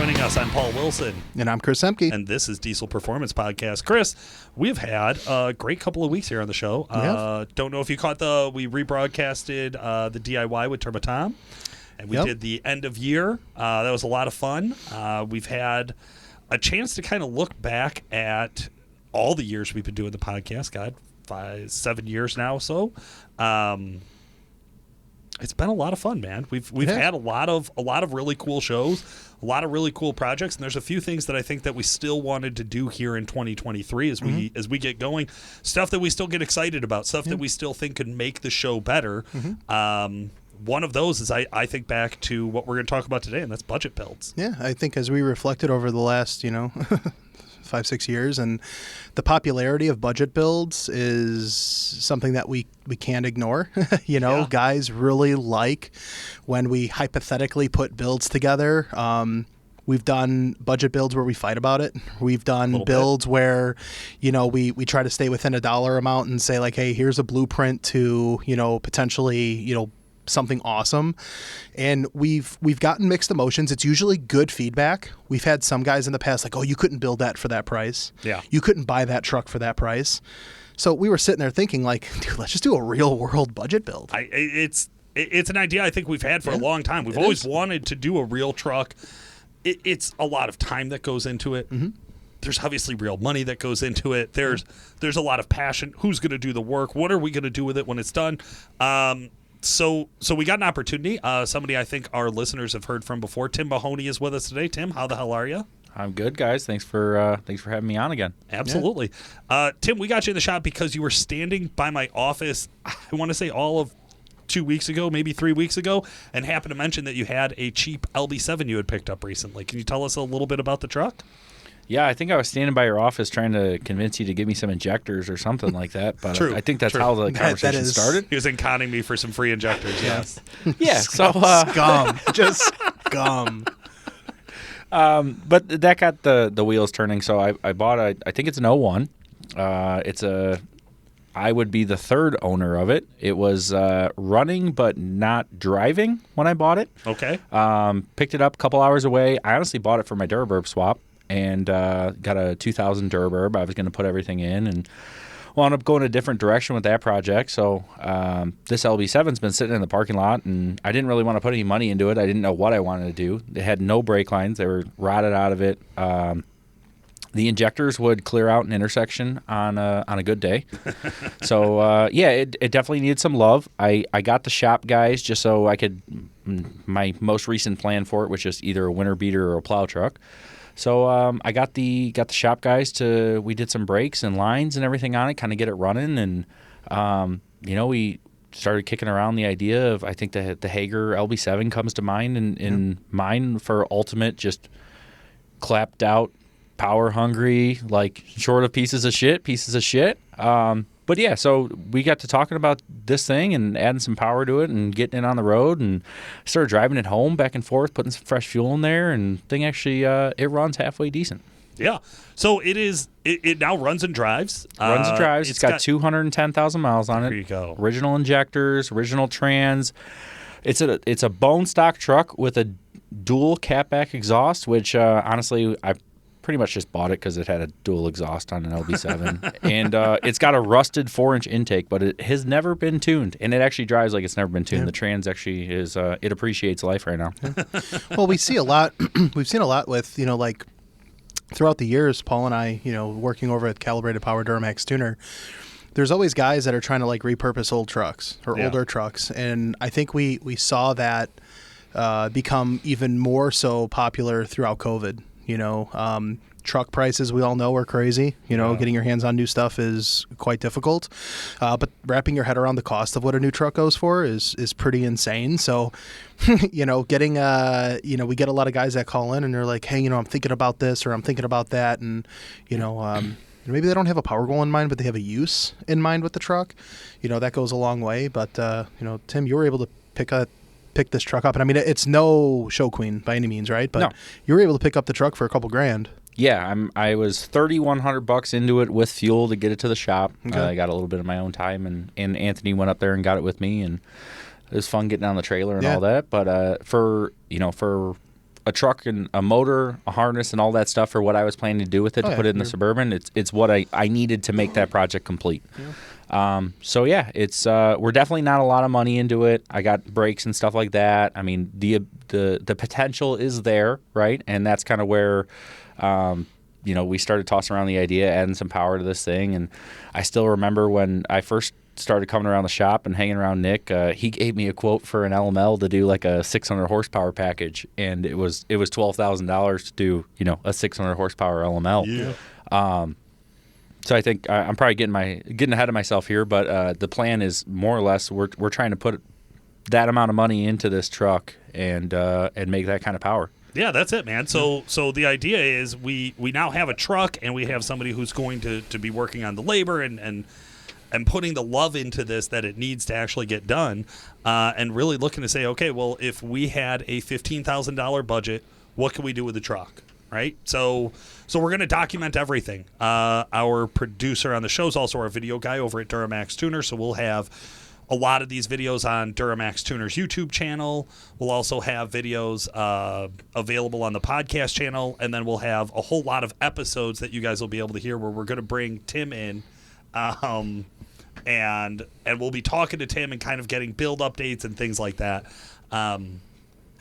joining us. I'm Paul Wilson. And I'm Chris Ehmke. And this is Diesel Performance Podcast. Chris, we've had a great couple of weeks here on the show. Don't know if you caught we rebroadcasted the DIY with Turbo Tom. And we did the end of year. That was a lot of fun. We've had a chance to kind of look back at all the years we've been doing the podcast. God, 7 years now or so. It's been a lot of fun, man. We've had a lot of really cool shows, a lot of really cool projects, and there's a few things that I think that we still wanted to do here in 2023 as we get going. Stuff that we still get excited about, stuff that we still think could make the show better. One of those is I think back to what we're going to talk about today, and that's budget builds. Yeah, I think as we reflected over the last, 5-6 years, and the popularity of budget builds is something that we can't ignore. Guys really like when we hypothetically put builds together. We've done budget builds where we fight about it. We've done builds where, we try to stay within a dollar amount and say like, hey, here's a blueprint to, potentially, something awesome. And we've gotten mixed emotions. It's usually good feedback. We've had some guys in the past like, oh, you couldn't build that for that price. Yeah. You couldn't buy that truck for that price. So we were sitting there thinking like, dude, let's just do a real world budget build. It's an idea I think we've had for a long time. We've always wanted to do a real truck. It's a lot of time that goes into it. There's obviously real money that goes into it. There's a lot of passion. Who's going to do the work? What are we going to do with it when it's done? So we got an opportunity. Somebody I think our listeners have heard from before. Tim Mahoney is with us today. Tim, how the hell are you? I'm good, guys. Thanks for having me on again. Absolutely. Yeah. Tim, we got you in the shop because you were standing by my office, I want to say all of 2 weeks ago, maybe 3 weeks ago, and happened to mention that you had a cheap LB7 you had picked up recently. Can you tell us a little bit about the truck? Yeah, I think I was standing by your office trying to convince you to give me some injectors or something like that. But True. I think that's how the conversation started. He was conning me for some free injectors, yes. Yeah, Scum. Just scum. But that got the wheels turning, so I bought I think it's an 01. I would be the third owner of it. It was running but not driving when I bought it. Okay. Picked it up a couple hours away. I honestly bought it for my Duraburb swap. And got a 2000 Duraburb. I was going to put everything in and wound up going a different direction with that project. So this LB7's been sitting in the parking lot, and I didn't really want to put any money into it. I didn't know what I wanted to do. It had no brake lines. They were rotted out of it. The injectors would clear out an intersection on a good day. So, it definitely needed some love. I got the shop guys just so I could – my most recent plan for it was just either a winter beater or a plow truck. So I got the shop guys we did some brakes and lines and everything on it, kind of get it running, and we started kicking around the idea of, I think the Hager LB7 comes to mind in mind for ultimate, just clapped out, power hungry, like short of pieces of shit. But yeah, so we got to talking about this thing and adding some power to it and getting it on the road, and started driving it home back and forth, putting some fresh fuel in there, and thing actually it runs halfway decent. Yeah. So it now runs and drives. It's got 210,000 miles on it. There you go. Original injectors, original trans. It's a bone stock truck with a dual catback exhaust, which honestly I pretty much just bought it because it had a dual exhaust on an LB7. And it's got a rusted 4-inch intake, but it has never been tuned. And it actually drives like it's never been tuned. Yeah. The trans actually is, it appreciates life right now. Yeah. Well, we see a lot. We've seen a lot with, like throughout the years, Paul and I, working over at Calibrated Power, DuramaxTuner, there's always guys that are trying to like repurpose old trucks or older trucks. And I think we saw that become even more so popular throughout COVID. Truck prices, we all know, are crazy. Getting your hands on new stuff is quite difficult. But wrapping your head around the cost of what a new truck goes for is pretty insane. So, getting, we get a lot of guys that call in and they're like, hey, I'm thinking about this or I'm thinking about that. And, maybe they don't have a power goal in mind, but they have a use in mind with the truck. That goes a long way. But, Tim, you were able to pick this truck up, and I mean it's no show queen by any means, right? But you were able to pick up the truck for a couple grand. Yeah, I was $3,100 into it with fuel to get it to the shop. Okay. I got a little bit of my own time, and Anthony went up there and got it with me, and it was fun getting on the trailer and all that. But for a truck and a motor, a harness, and all that stuff for what I was planning to do with it to put it in the Suburban. It's what I needed to make that project complete. So yeah, it's we're definitely not a lot of money into it. I got brakes and stuff like that. I mean, the potential is there, right? And that's kind of where we started tossing around the idea, adding some power to this thing. And I still remember when I first started coming around the shop and hanging around Nick, he gave me a quote for an LML to do like a 600 horsepower package, and it was $12,000 to do a 600 horsepower LML. Yeah. So I think I'm probably getting ahead of myself here, but the plan is more or less we're trying to put that amount of money into this truck and make that kind of power. Yeah, that's it, man. So the idea is we now have a truck, and we have somebody who's going to be working on the labor and putting the love into this that it needs to actually get done, and really looking to say, okay, well, if we had a $15,000 budget, what can we do with the truck, right? So we're going to document everything. Our producer on the show is also our video guy over at DuramaxTuner, so we'll have a lot of these videos on DuramaxTuner's YouTube channel. We'll also have videos available on the podcast channel, and then we'll have a whole lot of episodes that you guys will be able to hear where we're going to bring Tim in, and we'll be talking to Tim and kind of getting build updates and things like that.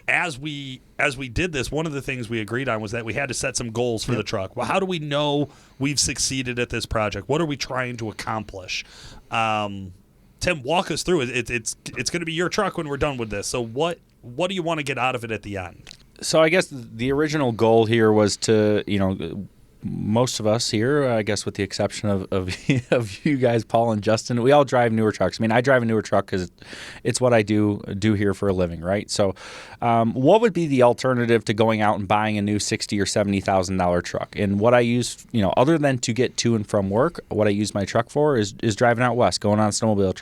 As we did this, one of the things we agreed on was that we had to set some goals for the truck. Well, how do we know we've succeeded at this project? What are we trying to accomplish? Tim, walk us through it. It's going to be your truck when we're done with this. So what do you want to get out of it at the end? So I guess the original goal here was to, most of us here, I guess with the exception of you guys, Paul and Justin, we all drive newer trucks. I mean, I drive a newer truck because it's what I do here for a living, right? So what would be the alternative to going out and buying a new $60,000 or $70,000 truck? And what I use, other than to get to and from work, what I use my truck for is driving out west, going on snowmobile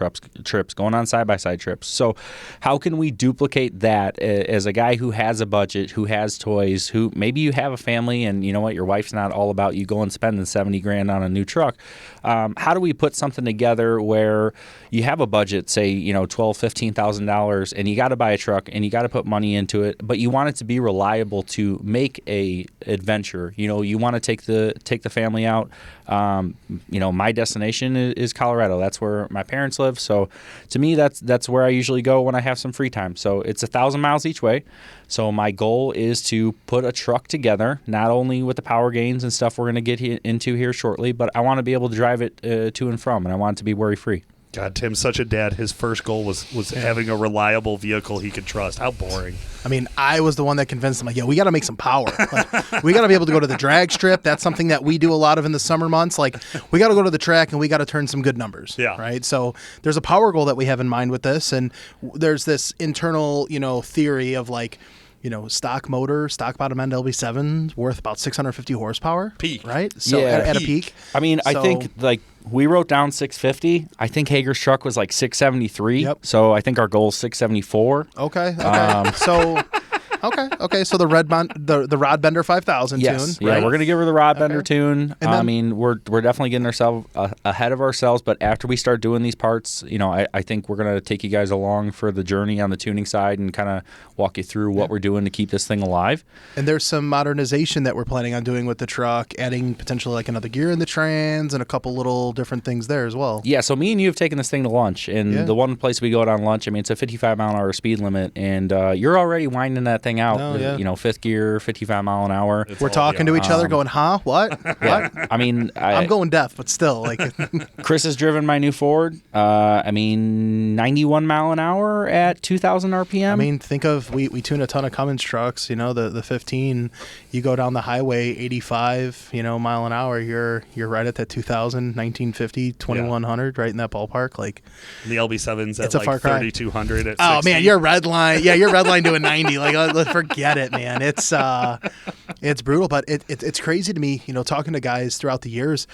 trips, going on side-by-side trips. So how can we duplicate that as a guy who has a budget, who has toys, who maybe you have a family and your wife's not all about you going spending $70,000 on a new truck. How do we put something together where you have a budget, say, $12,000, $15,000, and you got to buy a truck and you got to put money into it, but you want it to be reliable to make a adventure. You want to take the family out. My destination is Colorado. That's where my parents live. So to me, that's where I usually go when I have some free time. So it's 1,000 miles each way. So my goal is to put a truck together, not only with the power gains and stuff we're going to get into here shortly, but I want to be able to drive it to and from, and I want it to be worry-free. God, Tim's such a dad. His first goal was having a reliable vehicle he could trust. How boring. I mean, I was the one that convinced him, we got to make some power. We got to be able to go to the drag strip. That's something that we do a lot of in the summer months. We got to go to the track and we got to turn some good numbers. Yeah. Right. So there's a power goal that we have in mind with this. And there's this internal, theory of stock motor, stock bottom end LB7 worth about 650 horsepower. Peak. Right? So at a peak. I mean, I think we wrote down 650. I think Hager's truck was 673. Yep. So I think our goal is 674. Okay. So the the Rod Bender 5000 tune. Right? Yeah, we're gonna give her the Rod Bender tune. I mean, we're definitely getting ourselves ahead of ourselves. But after we start doing these parts, I think we're gonna take you guys along for the journey on the tuning side and kind of walk you through what we're doing to keep this thing alive. And there's some modernization that we're planning on doing with the truck, adding potentially another gear in the trans and a couple little different things there as well. Yeah. So me and you have taken this thing to lunch, and the one place we go out on lunch, I mean, it's a 55-mile-an-hour speed limit, and you're already winding that thing out. Fifth gear, 55 mile an hour. We're talking to each other going, huh? What? Yeah. What? I mean, I'm going deaf, but still. Chris has driven my new Ford. 91 mile an hour at 2,000 RPM. I mean, think of, we tune a ton of Cummins trucks, the 15, you go down the highway, 85, mile an hour, you're right at that 2,000, 1950, 2,100, right in that ballpark. The LB7's at it's a far cry. 3,200 at 60. Oh, man, you're red line. Yeah, you're red line doing 90. Let's forget it, man. It's brutal, but it's crazy to me, talking to guys throughout the years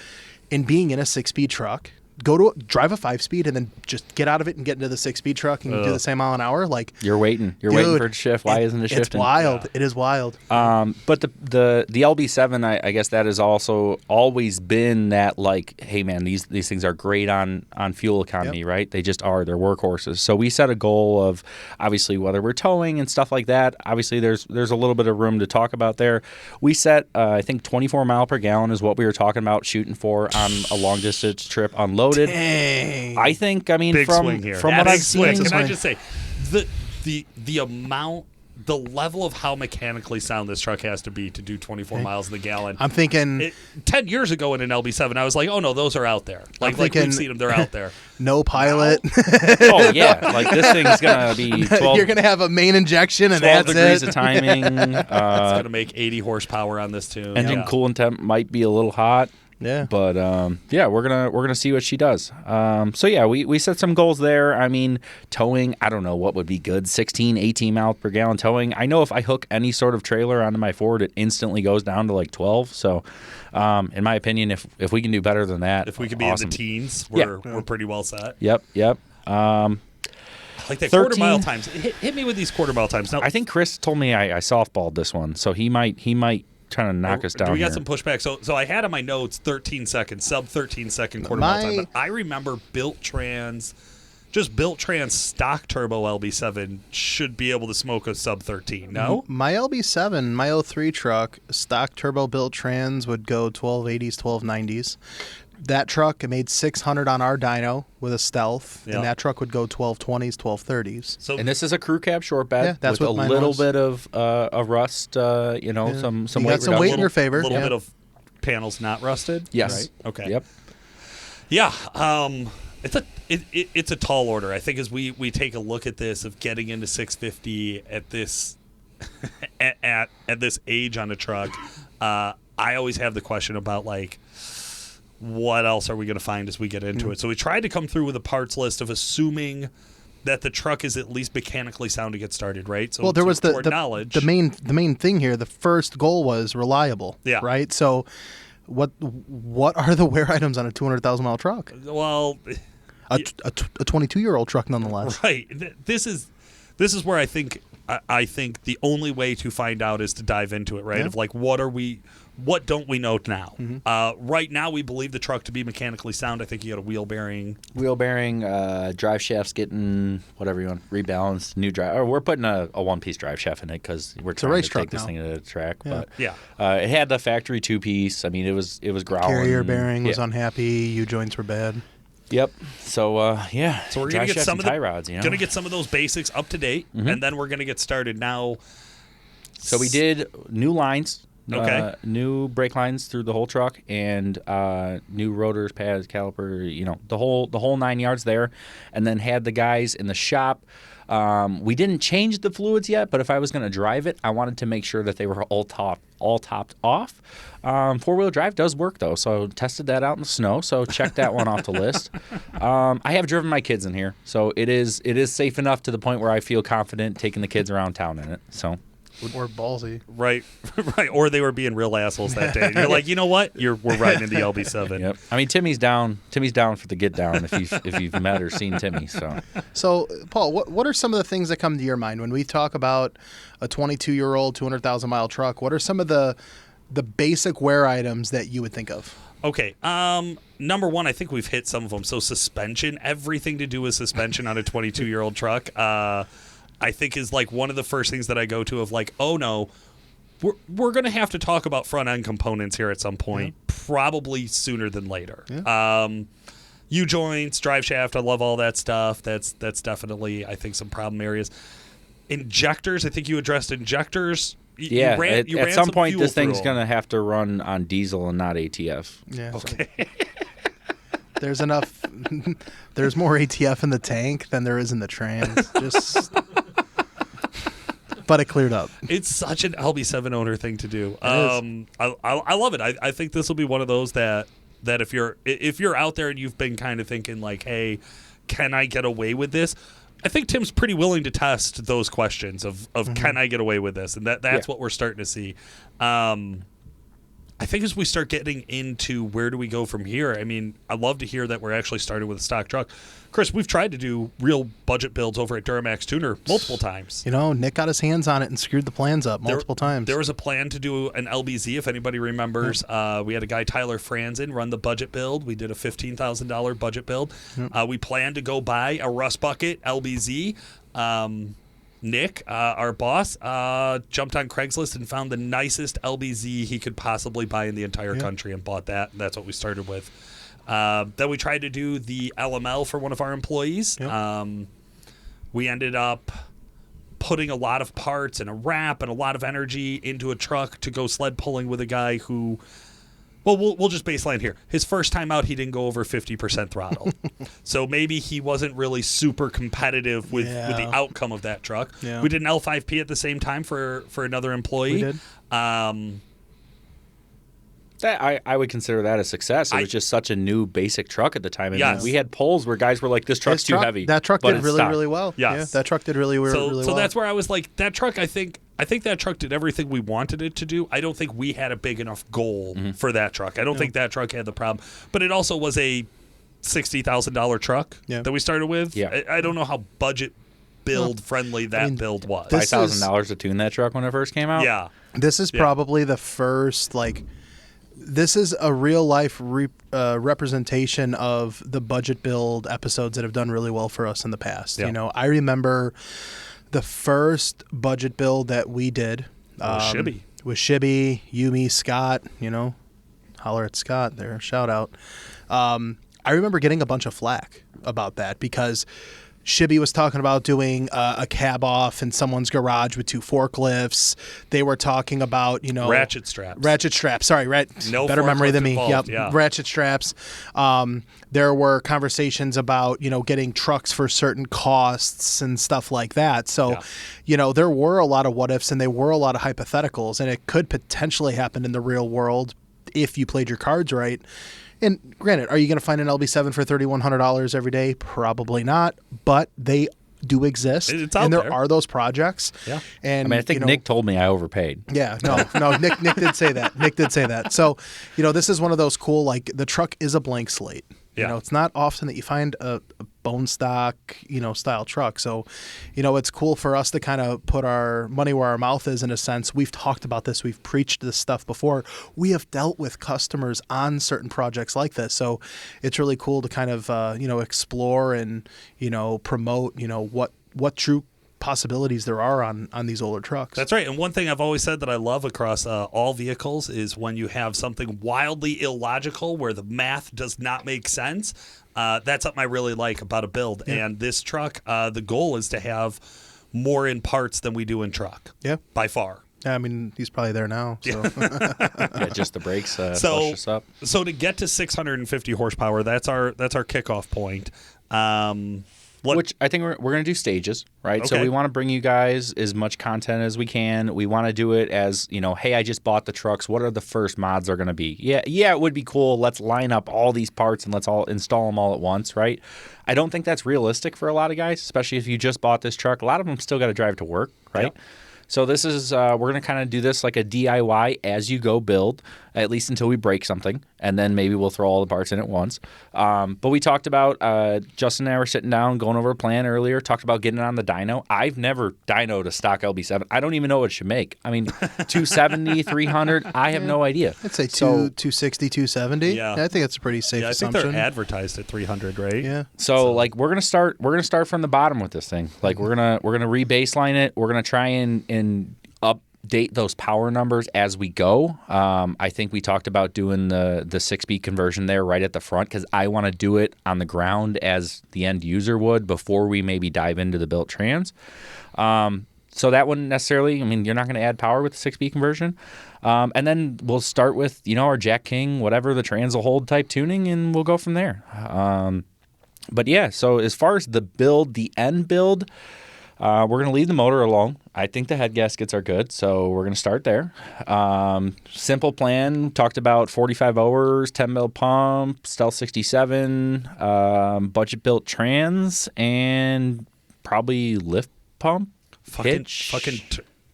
and being in a 6-speed truck, drive a 5-speed and then just get out of it and get into the 6-speed truck and do the same mile an hour. Like you're waiting for it to shift. Why isn't it shifting? It's wild. Yeah. It is wild. But the LB7, I guess that has also always been that, like, hey man, these things are great on fuel economy, right? They just are. They're workhorses. So we set a goal of, obviously, whether we're towing and stuff like that. Obviously, there's a little bit of room to talk about there. We set I think 24 mile per gallon is what we were talking about shooting for on a long distance trip unloaded. Dang. I think, I mean, big from what I've seen, can I just say the amount, the level of how mechanically sound this truck has to be to do 24 miles in the gallon. I'm thinking 10 years ago in an LB7, I was like, oh no, those are out there. Like we've seen them, they're out there. No pilot. Oh yeah, like this thing's gonna be 12. You're gonna have a main injection and 12 that's degrees it. of timing. It's gonna make 80 horsepower on this tune. Engine coolant temp might be a little hot. Yeah, but yeah, we're gonna see what she does. So yeah, we set some goals there. I mean, towing, I don't know what would be good. 16, 18 miles per gallon towing. I know if I hook any sort of trailer onto my Ford, it instantly goes down to like 12. So, in my opinion, if we can do better than that, if we could be awesome. in the teens, we're pretty well set. Yep. Like that 13, quarter mile times. Hit me with these quarter mile times. Now, I think Chris told me I softballed this one, so he might trying to knock us down. We got here. some pushback. So I had on my notes 13 seconds, sub 13 second quarter mile time. But I remember Built Trans stock turbo LB7 should be able to smoke a sub 13. No, my LB7, my 03 truck, stock turbo Built Trans would go 1280s, 1290s. That truck, it made 600 on our dyno with a Stealth, and that truck would go 1220s, 1230s. So, and this is a crew cab short bed that's with what a little bit of a rust, some you weight got some weight in your favor. A little bit of panels not rusted. Yes. Right? Okay. Yep. Yeah. It's a tall order. I think as we take a look at this of getting into 650 at this at this age on a truck, I always have the question about like, what else are we going to find as we get into it? So we tried to come through with a parts list of assuming that the truck is at least mechanically sound to get started, right? So, well, there was knowledge. The main thing here. The first goal was reliable. Yeah. Right. So, what are the wear items on a 200,000 mile truck? Well, a 22-year-old truck, nonetheless. Right. This is where I think the only way to find out is to dive into it, right? Yeah. Of like, what don't we know now? Mm-hmm. Right now, we believe the truck to be mechanically sound. I think you got a wheel bearing, drive shaft's getting whatever you want, rebalanced, new drive. Or we're putting a one-piece drive shaft in it because we're trying to take this thing to the track. Yeah. But it had the factory 2-piece. I mean, it was growling. Carrier bearing was unhappy. U-joints were bad. Yep. So So we're gonna get some of the tie rods. Gonna get some of those basics up to date, and then we're gonna get started now. So we did new lines. Okay. New brake lines through the whole truck and new rotors, pads, caliper, the whole 9 yards there, and then had the guys in the shop. We didn't change the fluids yet, but if I was going to drive it, I wanted to make sure that they were all topped off. 4-wheel drive does work though, so tested that out in the snow. So check that one off the list. I have driven my kids in here, so it is safe enough to the point where I feel confident taking the kids around town in it. So. Or ballsy. Right. Or they were being real assholes that day. You're like, you know what? We're riding in the LB7. Yep. I mean, Timmy's down for the get down if you've met or seen Timmy. So Paul, what are some of the things that come to your mind when we talk about a 22-year-old 200,000 mile truck? What are some of the basic wear items that you would think of? Okay. Number one, I think we've hit some of them. So suspension, everything to do with suspension on a 22-year-old truck. I think is like one of the first things that I go to of like, oh no, we're going to have to talk about front end components here at some point, probably sooner than later. Yeah. U-joints, drive shaft, I love all that stuff. That's definitely, I think, some problem areas. Injectors, I think you addressed injectors. Yeah, you ran at some point fuel this thing's through going to have to run on diesel and not ATF. Yeah. Okay. There's enough. There's more ATF in the tank than there is in the trans. But it cleared up. It's such an LB7 owner thing to do. I love it. I think this will be one of those that if you're out there and you've been kind of thinking like, hey, can I get away with this? I think Tim's pretty willing to test those questions of can I get away with this? And that's what we're starting to see. I I think as we start getting into where do we go from here, I mean, I love to hear that we're actually starting with a stock truck. Chris, we've tried to do real budget builds over at DuramaxTuner multiple times. Nick got his hands on it and screwed the plans up multiple times. There was a plan to do an LBZ, if anybody remembers. Yep. We had a guy, Tyler Franzen, run the budget build. We did a $15,000 budget build. Yep. We planned to go buy a Rust Bucket LBZ. Nick, our boss, jumped on Craigslist and found the nicest LBZ he could possibly buy in the entire country and bought that. That's what we started with. Then we tried to do the LML for one of our employees. Yep. We ended up putting a lot of parts and a wrap and a lot of energy into a truck to go sled pulling with a guy who... Well, we'll just baseline here. His first time out, he didn't go over 50% throttle. So maybe he wasn't really super competitive with the outcome of that truck. Yeah. We did an L5P at the same time for another employee. We did. I would consider that a success. It was just such a new basic truck at the time. And we had polls where guys were like, this truck's too heavy. That truck did really well. Yes. Yeah, that truck did really well. So that's where I was like, that truck, I think that truck did everything we wanted it to do. I don't think we had a big enough goal for that truck. I don't think that truck had the problem. But it also was a $60,000 truck that we started with. Yeah. I don't know how budget build friendly that build was. $5,000 to tune that truck when it first came out? Yeah. This is probably the first, this is a real life representation of the budget build episodes that have done really well for us in the past. Yeah. I remember the first budget build that we did Shibby. With Shibby, Yumi, Scott, holler at Scott there, shout out. I remember getting a bunch of flack about that because Shibby was talking about doing a cab off in someone's garage with 2 forklifts. They were talking about, ratchet straps. Ratchet straps. Sorry, no better memory than me. Involved, yep, ratchet straps. There were conversations about, getting trucks for certain costs and stuff like that. So, there were a lot of what ifs and there were a lot of hypotheticals, and it could potentially happen in the real world if you played your cards right. And granted, are you going to find an LB7 for $3,100 every day? Probably not, but they do exist. It's out and there there. are those projects. Yeah. And I think Nick told me I overpaid. Yeah, no, Nick did say that. Nick did say that. So, this is one of those cool, the truck is a blank slate. Yeah. It's not often that you find a bone stock, style truck. So, it's cool for us to kind of put our money where our mouth is in a sense. We've talked about this. We've preached this stuff before. We have dealt with customers on certain projects like this. So it's really cool to kind of, explore and, promote, what true possibilities there are on these older trucks. That's right. And one thing I've always said that I love across all vehicles is when you have something wildly illogical where the math does not make sense. That's something I really like about a build. Yeah. And this truck, the goal is to have more in parts than we do in truck. Yeah. By far. Yeah, I mean, he's probably there now. So. Just the brakes flush us up. So to get to 650 horsepower, that's our kickoff point. Which I think we're going to do stages, right? Okay. So we want to bring you guys as much content as we can. We want to do it as, hey, I just bought the trucks. What are the first mods are going to be? Yeah, it would be cool. Let's line up all these parts and let's all install them all at once, right? I don't think that's realistic for a lot of guys, especially if you just bought this truck. A lot of them still got to drive to work, right? Yep. So this is we're going to kind of do this like a DIY as you go build, at least until we break something, and then maybe we'll throw all the parts in at once. But we talked about, Justin and I were sitting down, going over a plan earlier, talked about getting on the dyno. I've never dynoed a stock LB7. I don't even know what it should make. I mean, 270, 300, I have no idea. I'd say 260, 270. Yeah. I think that's a pretty safe assumption. I think they're advertised at 300, right? Yeah. So we're gonna start from the bottom with this thing. Like we're gonna re-baseline it. We're gonna try and update those power numbers as we go. I think we talked about doing the 6-speed conversion there right at the front because I want to do it on the ground as the end user would before we maybe dive into the built trans. So that wouldn't necessarily, you're not going to add power with the 6-speed conversion. And then we'll start with, our Jack King, whatever the trans will hold type tuning, and we'll go from there. But yeah, so as far as the end build, we're going to leave the motor alone. I think the head gaskets are good, so we're going to start there. Simple plan, talked about 45 hours, 10 mil pump, Stealth 67, budget built trans, and probably lift pump. Fucking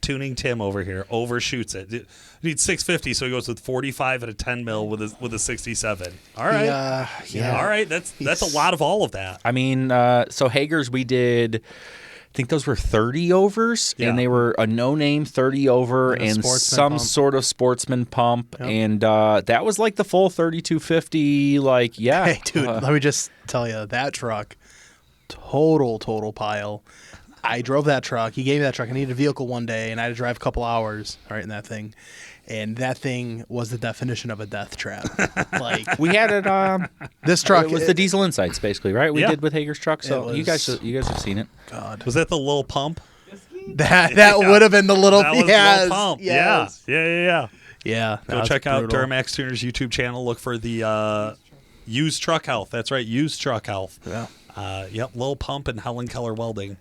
tuning Tim over here overshoots it. He needs 650, so he goes with 45 at a 10 mil with a 67. All right, Yeah. All right, that's a lot of all of that. I mean, so Hager's, we did, I think those were 30 overs, Yeah. and they were a no-name 30 over And a and sportsman some pump. sort of sportsman pump, and that was like the full 3250. Like, yeah, Hey, dude, let me just tell you, that truck, total pile. I drove that truck. He gave me that truck. I needed a vehicle one day, and I had to drive a couple hours, right, in that thing. And that thing was the definition of a death trap. Like, we had it. this truck It was the Diesel Insights, basically, right? We Yeah. did with Hager's truck. So It you guys was- have seen it. God. Was that the little pump? That would have been the little. That was yes, the little pump. yes. Yeah. Yeah. Go check out Duramax Tuner's YouTube channel. Look for the used truck health. That's right, used truck health. Yeah. Yep, Lil Pump and Helen Keller Welding.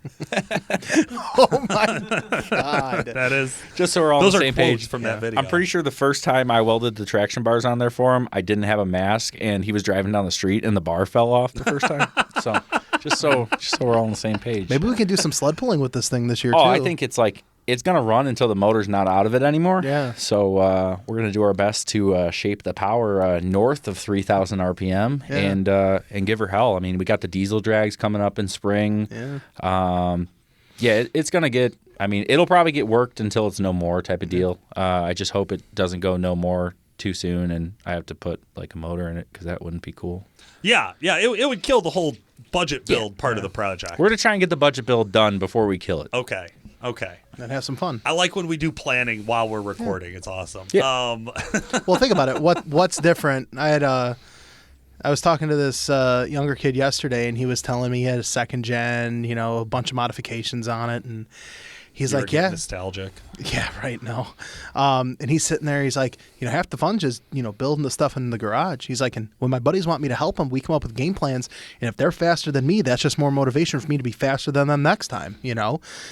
Oh my God. That is Just so we're all on those the are same quotes page. from that video. I'm pretty sure the first time I welded the traction bars on there for him, I didn't have a mask, and he was driving down the street, and the bar fell off the first time. So just so we're all on the same page. Maybe we can do some sled pulling with this thing this year, too. I think it's gonna run until the motor's not out of it anymore. Yeah. So we're gonna do our best to shape the power north of 3,000 RPM and give her hell. I mean, we got the diesel drags coming up in spring. Yeah. It's gonna get. I mean, it'll probably get worked until it's no more type of deal. I just hope it doesn't go no more too soon, and I have to put like a motor in it because that wouldn't be cool. Yeah, it would kill the whole budget build part of the project. We're gonna try and get the budget build done before we kill it. Okay. And have some fun. I like when we do planning while we're recording. It's awesome. Yeah. Well, think about it. What's different? I was talking to this younger kid yesterday, and he was telling me he had a second gen, a bunch of modifications on it, and he's You're like, "Yeah, nostalgic. yeah, right, no." And he's sitting there. He's like, half the fun's just building the stuff in the garage. He's like, and when my buddies want me to help them, we come up with game plans, and if they're faster than me, that's just more motivation for me to be faster than them next time.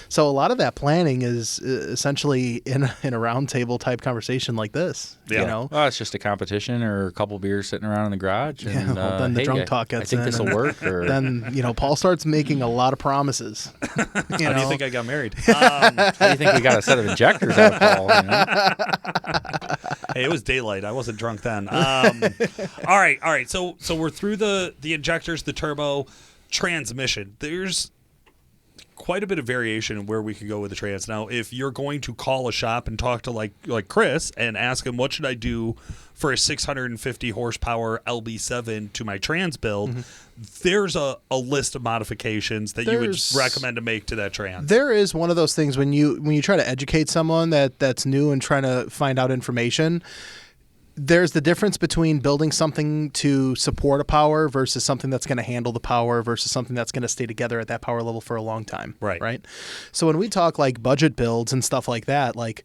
So a lot of that planning is essentially in a round table type conversation like this. Yeah. Well, it's just a competition or a couple beers sitting around in the garage. And, well, then the drunk talk I gets think in, this will and work. Or Then Paul starts making a lot of promises. How do you think I got married? how do you think we got a set of injectors out of Paul? Hey, it was daylight. I wasn't drunk then. All right. So we're through the injectors, the turbo, transmission. There's quite a bit of variation in where we could go with the trans. Now, if you're going to call a shop and talk to like Chris and ask him what should I do for a 650 horsepower LB7 to my trans build, there's a list of modifications that you would recommend to make to that trans. There is one of those things when you try to educate someone that's new and trying to find out information. There's the difference between building something to support a power versus something that's going to handle the power versus something that's going to stay together at that power level for a long time. Right. So when we talk like budget builds and stuff like that, like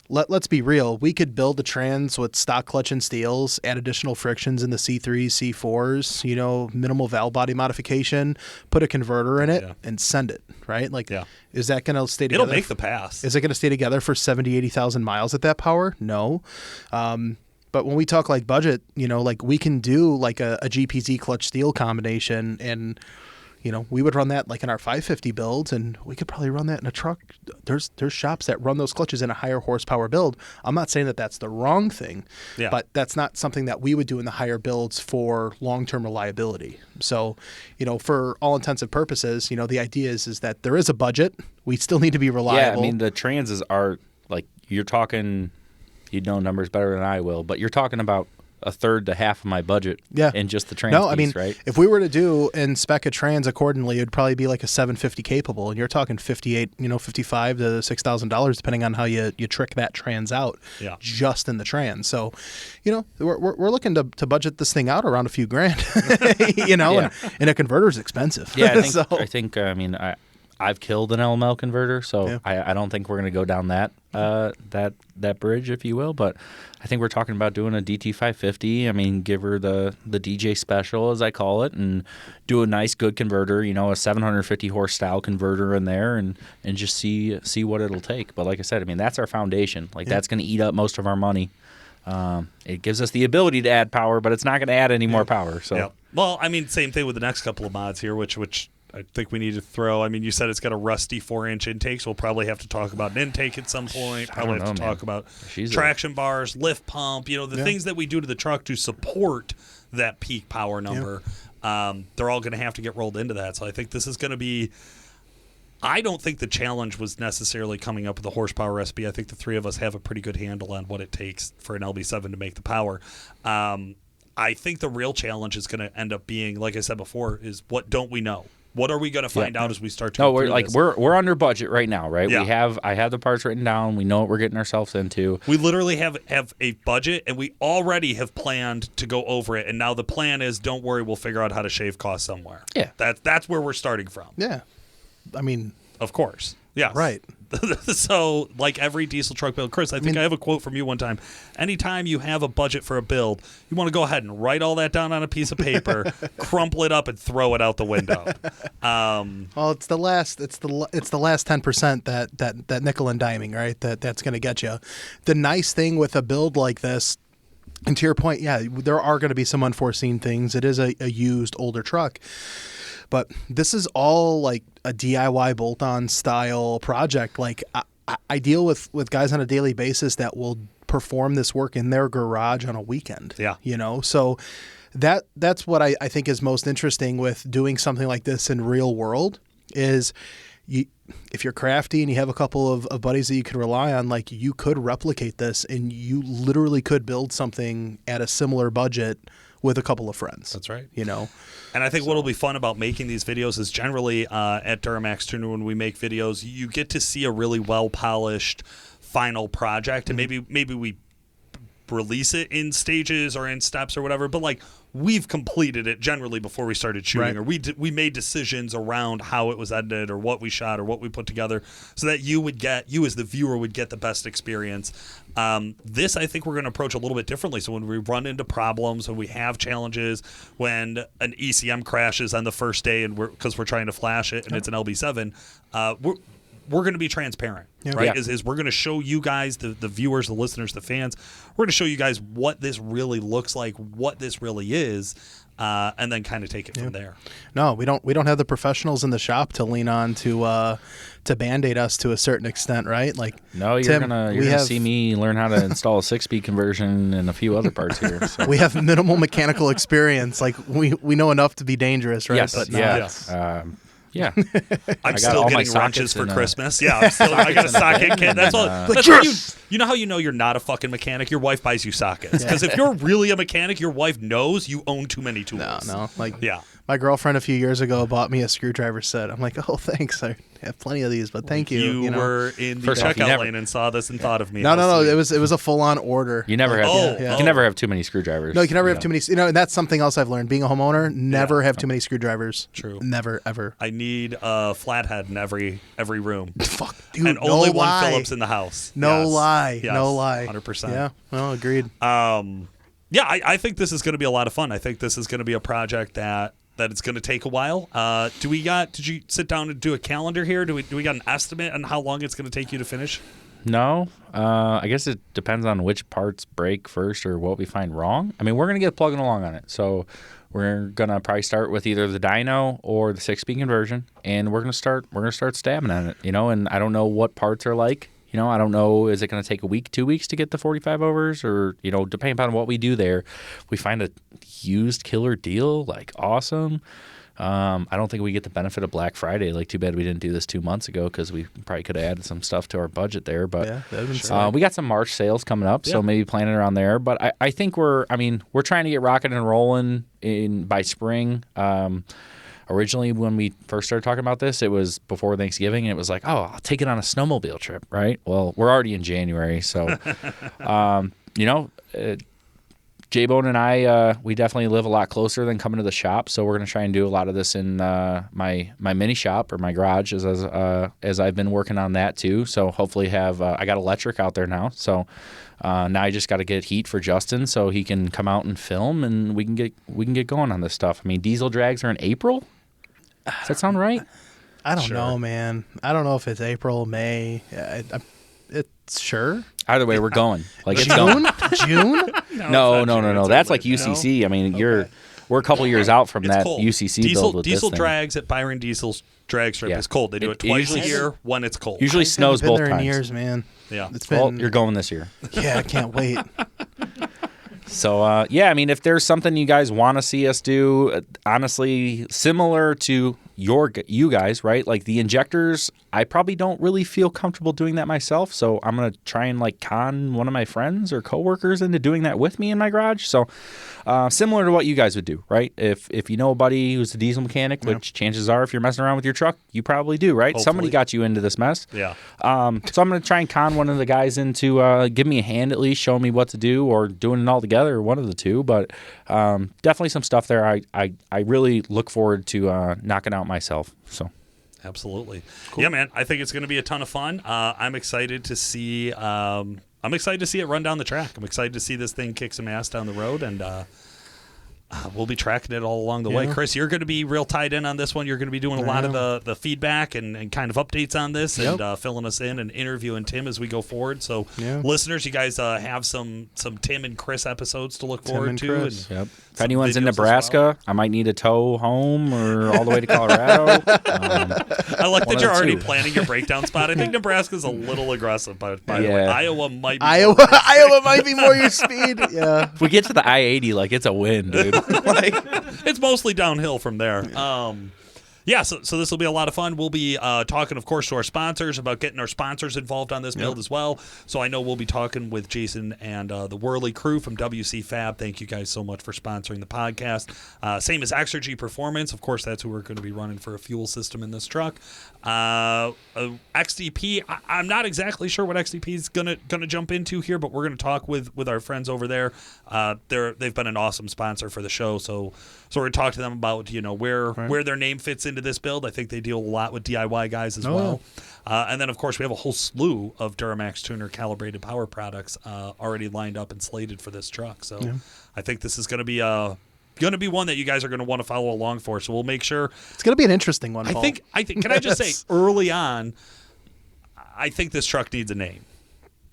let's be real, we could build the trans with stock clutch and steels, add additional frictions in the C3s, C4s, minimal valve body modification, put a converter in it, and send it, right? Like, is that going to stay together? It'll make the pass. Is it going to stay together for 70, 80,000 miles at that power? No. But when we talk like budget, like we can do like a GPZ clutch steel combination, and we would run that like in our 550 builds, and we could probably run that in a truck. There's shops that run those clutches in a higher horsepower build. I'm not saying that that's the wrong thing, but that's not something that we would do in the higher builds for long-term reliability. So, for all intents and purposes, the idea is that there is a budget. We still need to be reliable. Yeah, I mean, the transes are like, you're talking, you know numbers better than I will, but you're talking about a third to half of my budget in just the trans piece, I mean, right? If we were to do and spec a trans accordingly, it'd probably be like a 750 capable, and you're talking 58, $55 to $6,000 depending on how you trick that trans out just in the trans. So, we're looking to budget this thing out around a few grand, and a converter's expensive. Yeah, I think I mean, I've killed an LML converter, so I don't think we're going to go down that bridge, if you will. But I think we're talking about doing a DT550. I mean, give her the DJ special, as I call it, and do a nice, good converter. A 750 horse style converter in there, and just see what it'll take. But like I said, I mean, that's our foundation. Like that's going to eat up most of our money. It gives us the ability to add power, but it's not going to add any more power. So, well, I mean, same thing with the next couple of mods here, which I think we need to throw. I mean, you said it's got a rusty 4-inch intake, so we'll probably have to talk about an intake at some point. Probably have to talk about traction bars, lift pump. The things that we do to the truck to support that peak power number. They're all going to have to get rolled into that. So I think this is going to be. I don't think the challenge was necessarily coming up with a horsepower recipe. I think the three of us have a pretty good handle on what it takes for an LB7 to make the power. I think the real challenge is going to end up being, like I said before, is what don't we know? What are we going to find out as we start to go through this? We're under budget right now, right? Yeah. I have the parts written down. We know what we're getting ourselves into. We literally have a budget, and we already have planned to go over it. And now the plan is, don't worry, we'll figure out how to shave costs somewhere. Yeah, that's where we're starting from. Yeah, I mean, of course, yeah, right. So, like every diesel truck build, Chris, I think I have a quote from you one time. Anytime you have a budget for a build, you want to go ahead and write all that down on a piece of paper, crumple it up, and throw it out the window. Well, it's the last 10% that nickel and diming, right? That's going to get you. The nice thing with a build like this, and to your point, yeah, there are going to be some unforeseen things. It is a used older truck. But this is all like a DIY bolt-on style project. Like I deal with guys on a daily basis that will perform this work in their garage on a weekend. Yeah. So that's what I think is most interesting with doing something like this in real world is if you're crafty and you have a couple of buddies that you can rely on, like you could replicate this and you literally could build something at a similar budget with a couple of friends. That's right. And I think what'll be fun about making these videos is generally at DuramaxTuner when we make videos, you get to see a really well-polished final project, and maybe we release it in stages or in steps or whatever, but like we've completed it generally before we started shooting, right. or we made decisions around how it was edited or what we shot or what we put together so that you as the viewer would get the best experience. This I think we're going to approach a little bit differently. So when we run into problems, when we have challenges, when an ECM crashes on the first day and because we're trying to flash it and it's an LB7, we're going to be transparent, right? Yeah. Is we're going to show you guys, the viewers, the listeners, the fans, we're going to show you guys what this really looks like, what this really is, and then kind of take it from there. No, we don't have the professionals in the shop to lean on to Band-Aid us to a certain extent, right? Like no, you're gonna see me learn how to install a 6-speed conversion and a few other parts here. So. We have minimal mechanical experience. Like we know enough to be dangerous, right? Yes, but yeah. I'm still getting wrenches for Christmas. Yeah, I got a socket kit. That's all. That's you know how you know you're not a fucking mechanic? Your wife buys you sockets. Because if you're really a mechanic, your wife knows you own too many tools. No. My girlfriend a few years ago bought me a screwdriver set. I'm like, oh, thanks. I have plenty of these, but thank you. You were in the checkout lane and saw this and thought of me. No. It was a full on order. You never have. You can never have too many screwdrivers. No, you can never have too many. And that's something else I've learned. Being a homeowner, never have too many screwdrivers. True. Never ever. I need a flathead in every room. Fuck, dude. And only one Phillips in the house. No lie. Yes, no lie. 100%. Yeah. Well, agreed. I think this is going to be a lot of fun. I think this is going to be a project that it's going to take a while. Did you sit down and do a calendar here? Do we got an estimate on how long it's going to take you to finish? No. I guess it depends on which parts break first or what we find wrong. I mean, we're going to get plugging along on it. So we're going to probably start with either the dyno or the 6-speed conversion, and we're going to start stabbing on it, and I don't know what parts are like. I don't know, is it going to take a week, 2 weeks to get the 45 overs? Or, depending upon what we do there, we find a used killer deal, like awesome. I don't think we get the benefit of Black Friday. Like, too bad we didn't do this 2 months ago because we probably could have added some stuff to our budget there. But we got some March sales coming up, so maybe planning around there. But I think we're trying to get rocking and rolling by spring. Originally, when we first started talking about this, it was before Thanksgiving, and it was like, oh, I'll take it on a snowmobile trip, right? Well, we're already in January, so, J-Bone and I, we definitely live a lot closer than coming to the shop, so we're going to try and do a lot of this in my mini shop or my garage as I've been working on that too. So hopefully I got electric out there now, so now I just got to get heat for Justin so he can come out and film, and we can get going on this stuff. I mean, diesel drags are in April. Does that sound right? I don't know, man. I don't know if it's April, May. It's sure. Either way, we're going. Like it's going. June? No. That's like UCC. I mean, we're a couple years out from It's that cold. UCC build with Diesel this thing. drags at Byron Diesel's drag strip Yeah. is cold. They do it twice a usually- year when it's cold. Usually snows been both there times. in years, man. Yeah. It's been. Well, you're going this year. Yeah, I can't wait. So, yeah, I mean, if there's something you guys want to see us do, honestly, similar to you guys, right? Like the injectors, I probably don't really feel comfortable doing that myself. So I'm going to try and like con one of my friends or coworkers into doing that with me in my garage. So similar to what you guys would do, right? If you know a buddy who's a diesel mechanic, which chances are if you're messing around with your truck, you probably do, right? Hopefully. Somebody got you into this mess. Yeah. So I'm going to try and con one of the guys into give me a hand at least, showing me what to do, or doing it all together, one of the two. But definitely some stuff there I really look forward to knocking out myself. So Absolutely. Cool. Yeah, man. I think it's going to be a ton of fun. I'm excited to see. I'm excited to see it run down the track. I'm excited to see this thing kick some ass down the road, and we'll be tracking it all along the way. Chris, you're going to be real tied in on this one. You're going to be doing a lot of the feedback and kind of updates on this, and filling us in and interviewing Tim as we go forward. So, listeners, you guys have some Tim and Chris episodes to look forward to. Chris. And if anyone's in Nebraska, I might need a tow home or all the way to Colorado. I like that you're already planning your breakdown spot. I think Nebraska's a little aggressive, by the way. Iowa might be Iowa might be more your speed. Yeah. If we get to the I-80, like it's a win, dude. It's mostly downhill from there. So this will be a lot of fun. We'll be talking, of course, to our sponsors about getting our sponsors involved on this build as well. So I know we'll be talking with Jason and the Whirly crew from WC Fab. Thank you guys so much for sponsoring the podcast. Same as Exergy Performance. Of course, that's who we're going to be running for a fuel system in this truck. XDP, I'm not exactly sure what XDP is gonna jump into here, but we're going to talk with our friends over there. They've been an awesome sponsor for the show, so we're going to talk to them about where their name fits into this build. I think they deal a lot with DIY guys as well. And then, of course, we have a whole slew of DuramaxTuner Calibrated Power products already lined up and slated for this truck. So I think this is going to be one that you guys are going to want to follow along for. So we'll make sure it's going to be an interesting one. Paul. I think. Can I just say early on? I think this truck needs a name.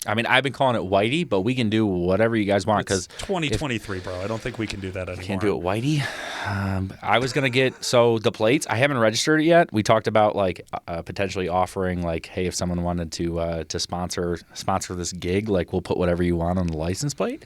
I mean, I've been calling it Whitey, but we can do whatever you guys want because 2023, bro. I don't think we can do that anymore. Can't do it Whitey. I was gonna get the plates. I haven't registered it yet. We talked about like potentially offering like, hey, if someone wanted to sponsor this gig, like we'll put whatever you want on the license plate.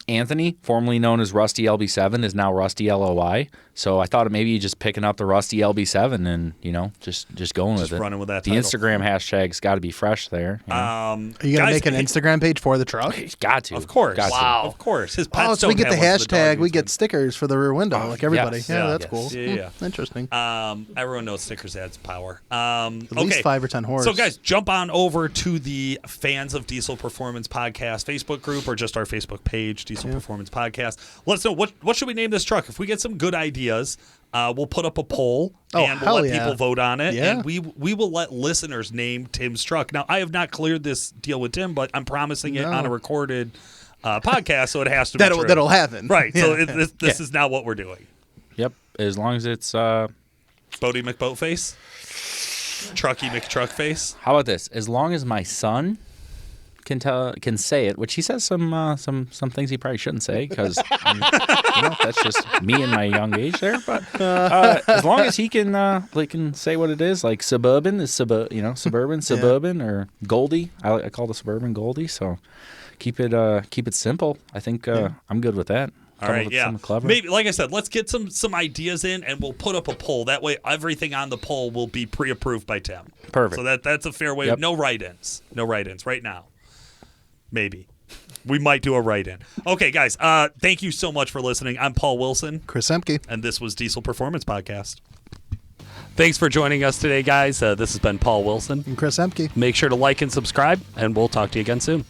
Anthony, formerly known as Rusty LB7, is now Rusty LOY. So I thought maybe just picking up the Rusty LB7 and just going with it. Running with that. The title. Instagram hashtag's got to be fresh there. Are you gonna make an Instagram page for the truck? Got to. Of course. Got to. Of course. His pets so we don't get the have ones for hashtag. dog We use get stickers for the rear window, like everybody. yes. Yeah, that's Yes. cool. Yeah. Interesting. Everyone knows stickers adds power. At least 5 or 10 horse. So, guys, jump on over to the Fans of Diesel Performance Podcast Facebook group or just our Facebook page, Diesel Performance Podcast. Let us know what should we name this truck. If we get some good ideas, we'll put up a poll and we'll let people vote on it. Yeah. And we will let listeners name Tim's truck. Now, I have not cleared this deal with Tim, but I'm promising it on a recorded podcast, so it has to be true. That'll happen. Right. So this is now what we're doing. Yep. As long as it's Bodie McBoatface? Trucky McTruckface? How about this? As long as my son can say it, which he says some things he probably shouldn't say because that's just me in my young age there. But as long as he can say what it is, like suburban is suburban or Goldie. I call the Suburban Goldie. So keep it simple. I think I'm good with that. All right, yeah. Maybe, like I said, let's get some ideas in, and we'll put up a poll. That way, everything on the poll will be pre-approved by Tim. Perfect. So that's a fair way. Yep. No write-ins. No write-ins right now. Maybe. We might do a write-in. Okay, guys, thank you so much for listening. I'm Paul Wilson. Chris Ehmke. And this was Diesel Performance Podcast. Thanks for joining us today, guys. This has been Paul Wilson. And Chris Ehmke. Make sure to like and subscribe, and we'll talk to you again soon.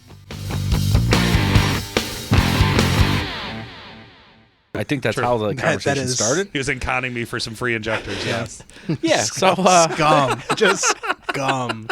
I think that's how the conversation started. He was conning me for some free injectors, yes. Yeah, so scum. Just scum.